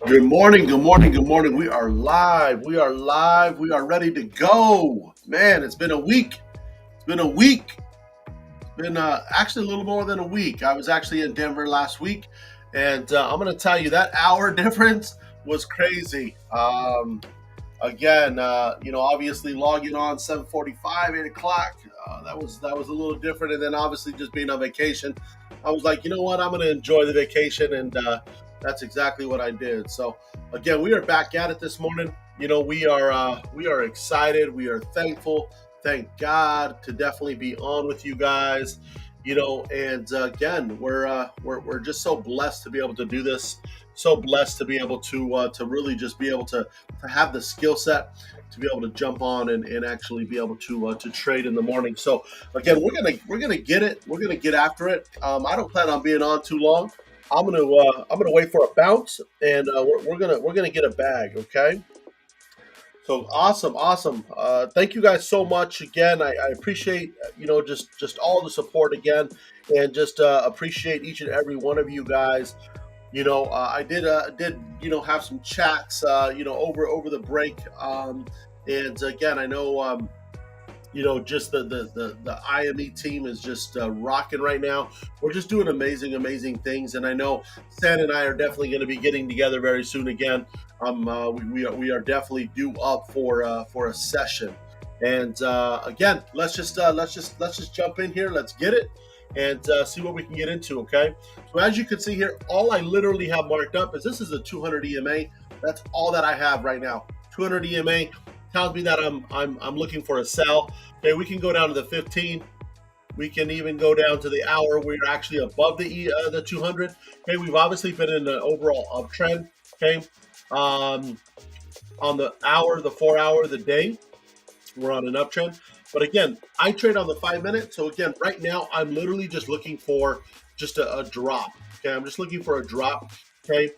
Good morning, good morning, good morning. We are live. We are live. We are ready to go. Man, it's been a week. It's been a week. It's been actually a little more than a week. I was actually in Denver last week, and I'm going to tell you that hour difference was crazy. Again, obviously logging on 7:45, 8 o'clock. That was a little different, and then obviously just being on vacation, I was like, you know what, I'm going to enjoy the vacation, and that's exactly what I did. So again, we are back at it this morning. We are excited. We are thankful. Thank God to definitely be on with you guys. And again, we're just so blessed to be able to do this. So blessed to be able to really just be able to have the skill set to be able to jump on and actually be able to trade in the morning. So again, we're gonna get it. We're gonna get after it. I don't plan on being on too long. I'm gonna wait for a bounce, and we're gonna get a bag. Okay. So awesome, awesome. Thank you guys so much again. I appreciate just all the support again, and just appreciate each and every one of you guys. I did have some chats over the break, and again I know just the IME team is just rocking right now. We're just doing amazing things, and I know Stan and I are definitely going to be getting together very soon again. We are definitely due up for a session, and again, let's just jump in here. Let's get it and see what we can get into. Okay, so as you can see here, all I literally have marked up is this is a 200 EMA. That's all that I have right now. 200 EMA tells me that I'm looking for a sell. Okay, we can go down to the 15. We can even go down to the hour. We're actually above the 200. Okay, we've obviously been in an overall uptrend. Okay, on the hour, the 4 hour, the day, we're on an uptrend. But again, I trade on the 5 minute. So again, right now I'm literally just looking for just a drop. Okay, I'm just looking for a drop. Okay.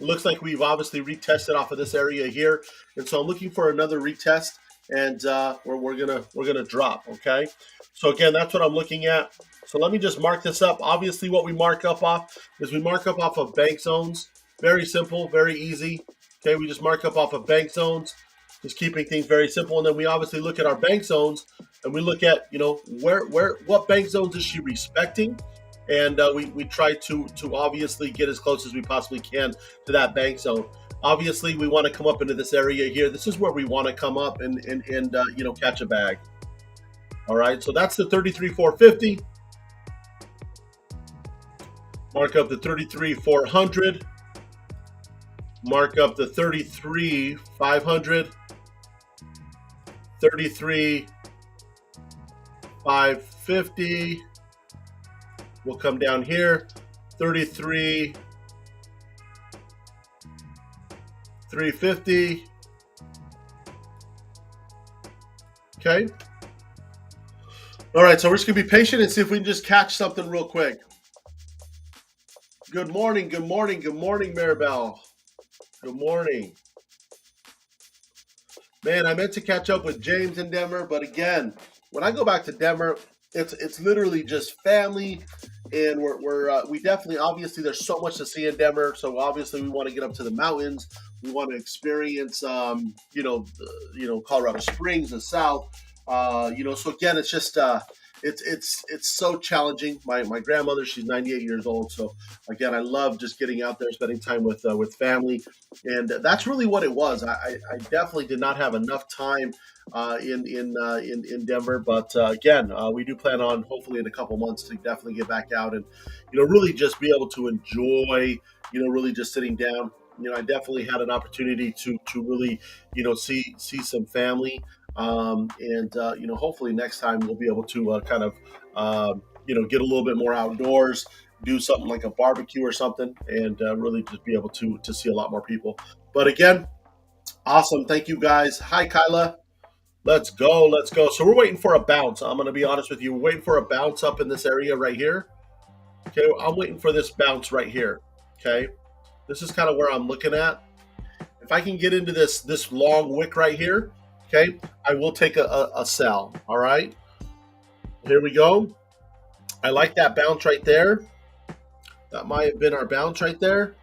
Looks like we've obviously retested off of this area here, and so I'm looking for another retest, and we're gonna drop. Okay, so again, that's what I'm looking at. So let me just mark this up. Obviously, what we mark up off is we mark up off of bank zones. Very simple, very easy. Okay, we just mark up off of bank zones, just keeping things very simple, and then we obviously look at our bank zones, and we look at what bank zones is she respecting, and we try to obviously get as close as we possibly can to that bank zone. Obviously, we want to come up into this area here. This is where we want to come up and catch a bag. All right, so that's the 33,450. Mark up the 33,400. Mark up the 33,500. 33,550. We'll come down here, 33,350. Okay. All right, so we're just gonna be patient and see if we can just catch something real quick. Good morning, good morning, good morning, Maribel. Good morning. Man, I meant to catch up with James in Denver, but again, when I go back to Denver, it's literally just family, and we definitely, obviously there's so much to see in Denver, so obviously we want to get up to the mountains. We want to experience Colorado Springs, the South. So again, it's just it's so challenging. My grandmother, she's 98 years old, so again, I love just getting out there, spending time with family, and that's really what it was. I definitely did not have enough time in Denver, but again, we do plan on hopefully in a couple months to definitely get back out and really just be able to enjoy really just sitting down. I definitely had an opportunity to really see some family, and hopefully next time we'll be able to kind of get a little bit more outdoors, do something like a barbecue or something, and really just be able to see a lot more people. But again, awesome. Thank you guys. Hi, Kyla. Let's go. Let's go. So we're waiting for a bounce. I'm going to be honest with you. We're waiting for a bounce up in this area right here. Okay. I'm waiting for this bounce right here. Okay. This is kind of where I'm looking at. If I can get into this long wick right here, okay, I will take a sell. All right. Here we go. I like that bounce right there. That might have been our bounce right there.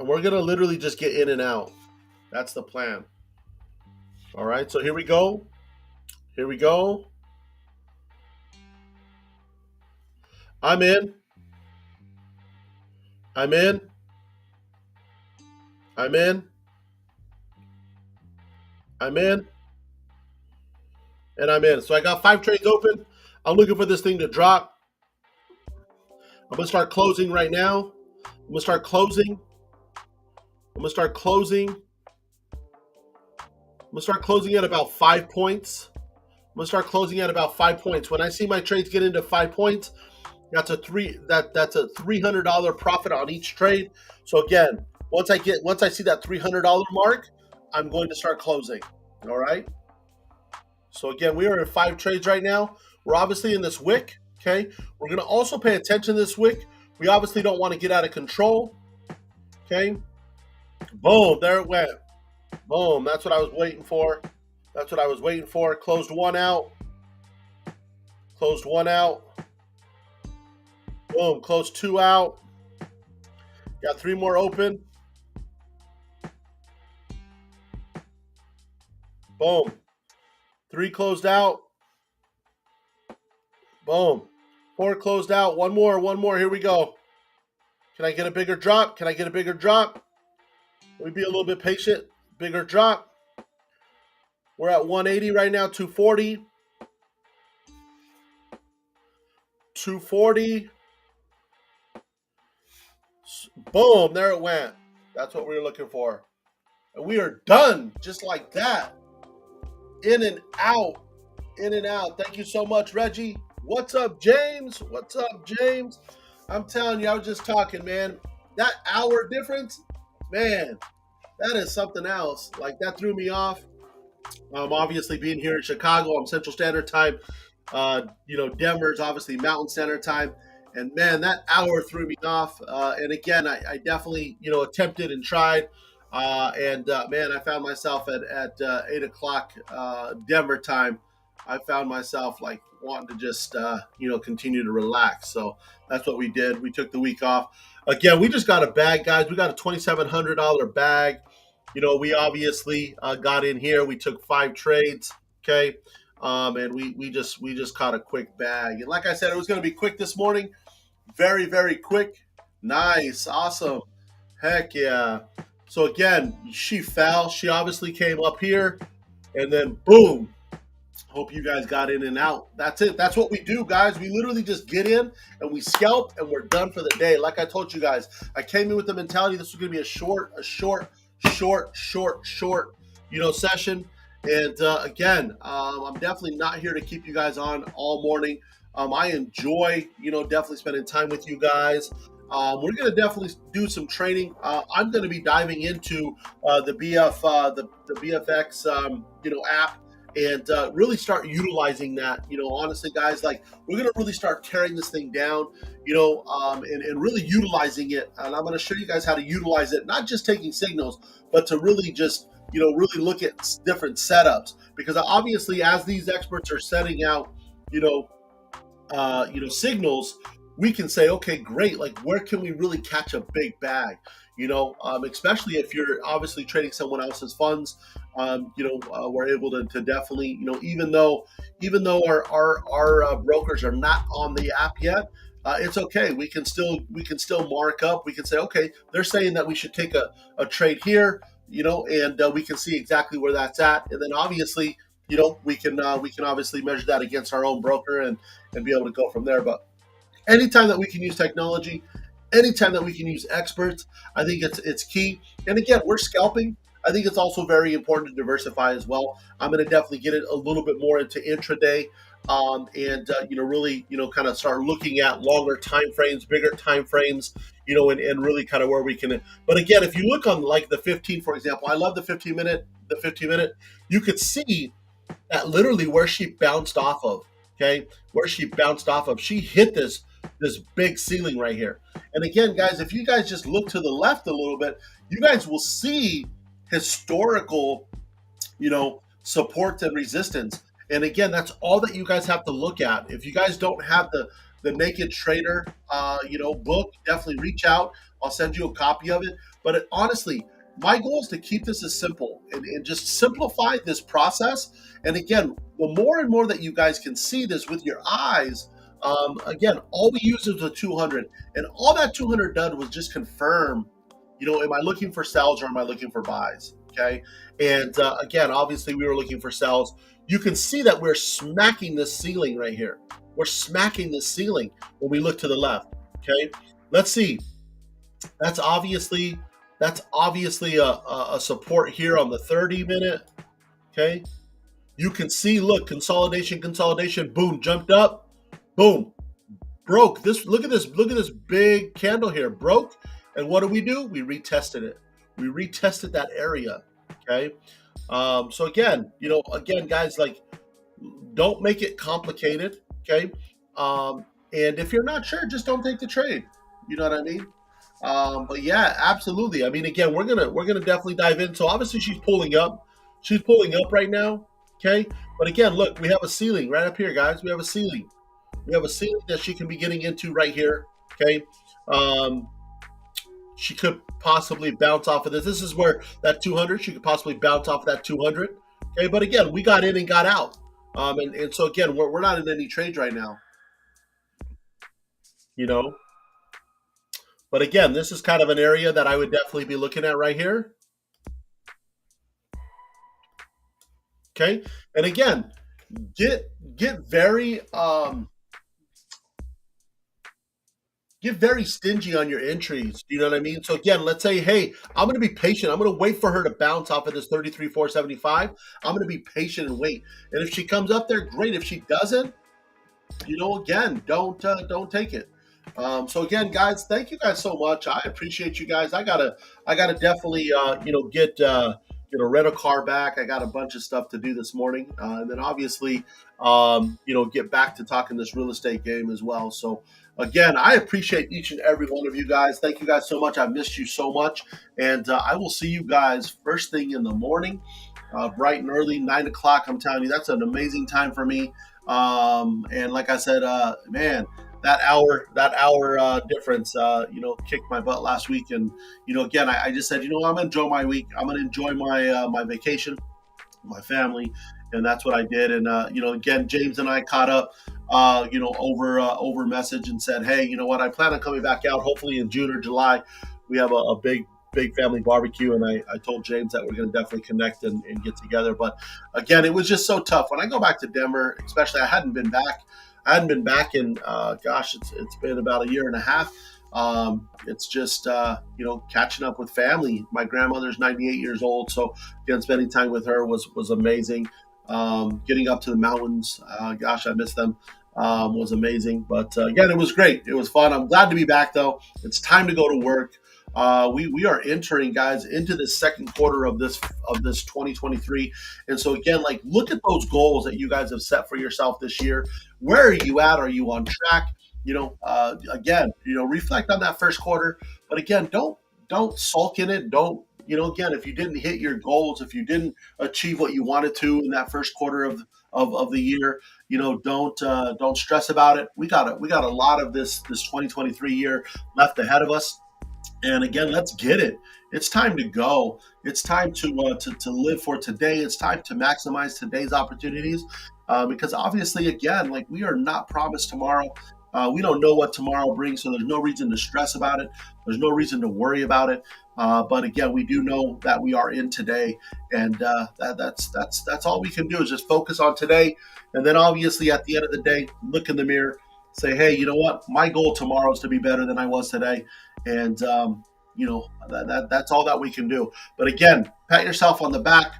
we're gonna literally just get in and out. That's the plan. All right, so here we go. Here we go. I'm in. I'm in. I'm in. I'm in. And I'm in. So I got 5 trades open. I'm looking for this thing to drop. I'm gonna start closing right now. I'm gonna start closing. I'm gonna start closing. I'm gonna start closing at about 5 points. I'm gonna start closing at about 5 points. When I see my trades get into 5 points, that's a $300 profit on each trade. So again, once I see that $300 mark, I'm going to start closing. All right. So again, we are in 5 trades right now. We're obviously in this wick. Okay. We're going to also pay attention to this wick. We obviously don't want to get out of control. Okay. Boom. There it went. Boom. That's what I was waiting for. That's what I was waiting for. Closed one out. Closed one out. Boom. Closed 2 out. Got 3 more open. Boom. 3 closed out. Boom. 4 closed out. One more. Here we go. Can I get a bigger drop? Can I get a bigger drop? Let me be a little bit patient. Bigger drop. We're at 180 right now. 240. 240. Boom. There it went. That's what we were looking for. And we are done just like that. In and out. In and out. Thank you so much, Reggie. What's up, James? What's up, James? I'm telling you, I was just talking, man. That hour difference, man, that is something else. Like, that threw me off. Obviously, being here in Chicago, I'm Central Standard Time. Denver's obviously Mountain Standard Time. And, man, that hour threw me off. And, again, I definitely, attempted and tried. Man, I found myself at 8 o'clock Denver time. I found myself like wanting to just continue to relax. So that's what we did. We took the week off. Again, we just got a bag, guys. We got a $2,700 bag. We obviously got in here. We took 5 trades. Okay, and we just caught a quick bag. And like I said, it was going to be quick this morning. Very, very quick. Nice, awesome. Heck yeah. So again, she fell. She obviously came up here, and then boom. Hope you guys got in and out. That's it. That's what we do, guys. We literally just get in and we scalp, and we're done for the day. Like I told you guys, I came in with the mentality this was going to be a short, session. And again, I'm definitely not here to keep you guys on all morning. I enjoy, definitely spending time with you guys. We're going to definitely do some training. I'm going to be diving into the BFX, app, and really start utilizing that. Honestly, guys, like, we're going to really start tearing this thing down, and really utilizing it. And I'm going to show you guys how to utilize it, not just taking signals, but to really just, really look at different setups. Because obviously, as these experts are setting out, signals, we can say, okay, great. Like, where can we really catch a big bag? Especially if you're obviously trading someone else's funds. We're able to definitely, even though our brokers are not on the app yet, it's okay. We can still mark up. We can say, okay, they're saying that we should take a trade here, and we can see exactly where that's at. And then obviously, we can obviously measure that against our own broker and be able to go from there. But anytime that we can use technology, anytime that we can use experts, I think it's key. And again, we're scalping. I think it's also very important to diversify as well. I'm going to definitely get it a little bit more into intraday, really, kind of start looking at longer time frames, bigger time frames, and really kind of where we can. But again, if you look on like the 15, for example, I love the 15 minute. You could see that literally where she bounced off of. Okay, where she bounced off of, she hit this big ceiling right here. And again, guys, if you guys just look to the left a little bit, you guys will see historical, support and resistance. And again, that's all that you guys have to look at. If you guys don't have the Naked Trader, book, definitely reach out. I'll send you a copy of it. But honestly, my goal is to keep this as simple and just simplify this process. And again, the more and more that you guys can see this with your eyes, again, all we used was a 200, and all that 200 done was just confirm, am I looking for sells or am I looking for buys? Okay. And again, obviously, we were looking for sells. You can see that we're smacking this ceiling right here. We're smacking this ceiling when we look to the left. Okay. Let's see. That's obviously a support here on the 30-minute. Okay. You can see, look, consolidation, boom, jumped up, boom, broke. Look at this big candle here, broke. And what do? We retested it. We retested that area. Okay. So again, guys, like, don't make it complicated. Okay. And if you're not sure, just don't take the trade. You know what I mean? But yeah, absolutely. I mean, again, we're gonna definitely dive in. So obviously she's pulling up. She's pulling up right now. Okay. But again, look, we have a ceiling right up here, guys. We have a ceiling. We have a ceiling that she can be getting into right here. Okay. Um, she could possibly bounce off of this. This is where that 200, she could possibly bounce off of that 200. Okay. But again, we got in and got out. And so again, we're not in any trades right now, you know. But again, this is kind of an area that I would definitely be looking at right here. Okay. And again, get get very get very stingy on your entries. You know what I mean? So again, let's say, hey, I'm going to be patient. I'm going to wait for her to bounce off of this 33,475. I'm going to be patient and wait. And if she comes up there, great. If she doesn't, again, don't take it. So again, guys, thank you guys so much. I appreciate you guys. I gotta definitely get rent a car back. I got a bunch of stuff to do this morning, and then obviously get back to talking this real estate game as well. So again, I appreciate each and every one of you guys. Thank you guys so much. I've missed you so much, and I will see you guys first thing in the morning, bright and early, 9 o'clock. I'm telling you, that's an amazing time for me. And like I said, man, that hour difference, kicked my butt last week. And again, I just said, I'm gonna enjoy my week. I'm gonna enjoy my vacation, my family, and that's what I did. And again, James and I caught up, over message and said, hey, you know what? I plan on coming back out hopefully in June or July. We have a big family barbecue, and I told James that we're going to definitely connect and get together. But again, it was just so tough when I go back to Denver, especially. I hadn't been back. In it's been about a year and a half. It's just catching up with family. My grandmother's 98 years old, so again, spending time with her was amazing. Getting up to the mountains, I miss them. Was amazing. But again, it was great. It was fun. I'm glad to be back, though. It's time to go to work. We are entering, guys, into the second quarter of this 2023. And so again, like, look at those goals that you guys have set for yourself this year. Where are you at? Are you on track? Again, reflect on that first quarter. But again, don't sulk in it. Don't, again, if you didn't hit your goals, if you didn't achieve what you wanted to in that first quarter of the year, don't stress about it. We got a lot of this 2023 year left ahead of us. And again, let's get it. It's time to go. It's time to live for today. It's time to maximize today's opportunities, because obviously, again, like, we are not promised tomorrow. We don't know what tomorrow brings, so there's no reason to stress about it. There's no reason to worry about it. But again, we do know that we are in today, and that's all we can do is just focus on today. And then obviously, at the end of the day, look in the mirror, say, hey, you know what? My goal tomorrow is to be better than I was today. And that's all that we can do. But again, pat yourself on the back.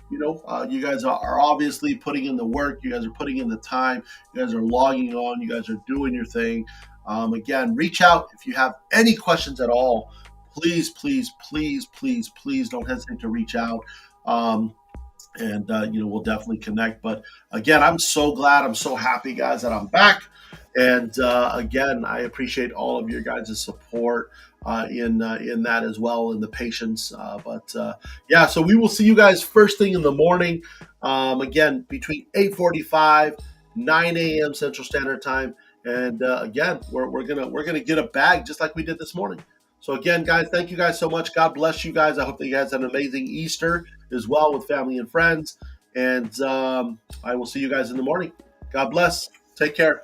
You guys are obviously putting in the work. You guys are putting in the time. You guys are logging on. You guys are doing your thing. Again, reach out if you have any questions at all. Please, please, please, please, please don't hesitate to reach out. And we'll definitely connect. But again, I'm so glad, I'm so happy, guys, that I'm back. And again, I appreciate all of your guys' support in that as well, and the patience. So we will see you guys first thing in the morning. Again, between 8:45, 9 a.m. Central Standard Time. And again, we're gonna get a bag just like we did this morning. So again, guys, thank you guys so much. God bless you guys. I hope that you guys had an amazing Easter as well with family and friends. And I will see you guys in the morning. God bless. Take care.